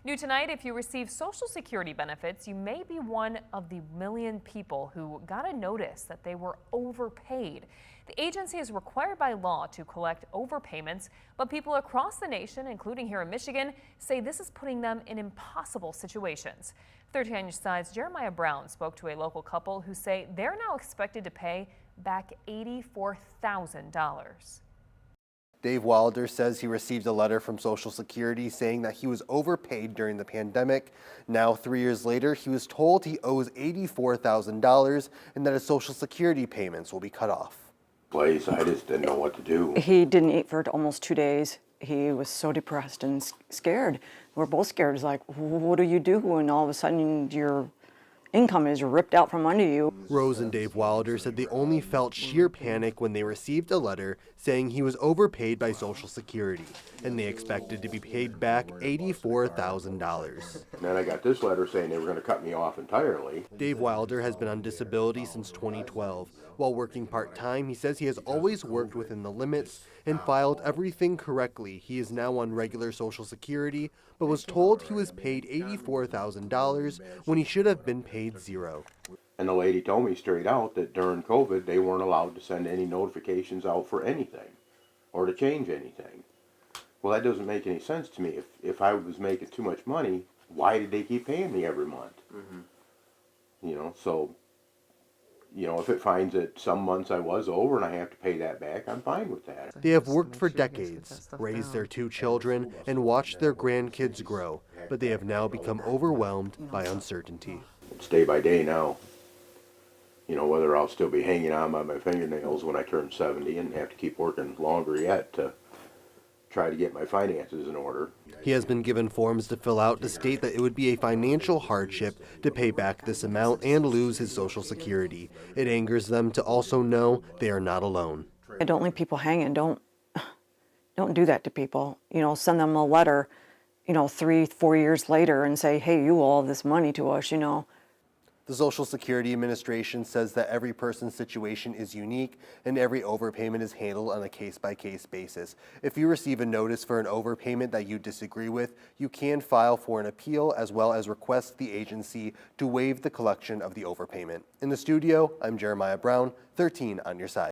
New tonight, if you receive Social Security benefits, you may be one of the million people who got a notice that they were overpaid. The agency is required by law to collect overpayments, but people across the nation, including here in Michigan, say this is putting them in impossible situations. 13 on your side's Jeremiah Brown spoke to a local couple who say they're now expected to pay back $84,000. Dave Wilder says he received a letter from Social Security saying that he was overpaid during the pandemic. Now, 3 years later, he was told he owes $84,000 and that his Social Security payments will be cut off. I just didn't know what to do. He didn't eat for almost 2 days. He was so depressed and scared. We're both scared. It's like, what do you do when all of a sudden your income is ripped out from under you? Rose and Dave Wilder said they only felt sheer panic when they received a letter saying he was overpaid by Social Security, and they expected to be paid back $84,000. And then I got this letter saying they were going to cut me off entirely. Dave Wilder has been on disability since 2012. While working part-time, he says he has always worked within the limits and filed everything correctly. He is now on regular Social Security, but was told he was paid $84,000 when he should have been paid $0. And the lady told me straight out that during COVID, they weren't allowed to send any notifications out for anything or to change anything. Well, that doesn't make any sense to me. If I was making too much money, why did they keep paying me every month? You know, so, you know, if it finds that some months I was over and I have to pay that back, I'm fine with that. They have worked for decades, raised their 2 children, and watched their grandkids grow, but they have now become overwhelmed by uncertainty. It's day by day now. You know, whether I'll still be hanging on by my fingernails when I turn 70 and have to keep working longer yet to try to get my finances in order. He has been given forms to fill out to state that it would be a financial hardship to pay back this amount and lose his Social Security. It angers them to also know they are not alone. Don't leave people hanging. Don't do that to people. You know, send them a letter, you know, 3-4 years later and say, hey, you owe all this money to us, you know. The Social Security Administration says that every person's situation is unique and every overpayment is handled on a case-by-case basis. If you receive a notice for an overpayment that you disagree with, you can file for an appeal as well as request the agency to waive the collection of the overpayment. In the studio, I'm Jeremiah Brown, 13 on your side.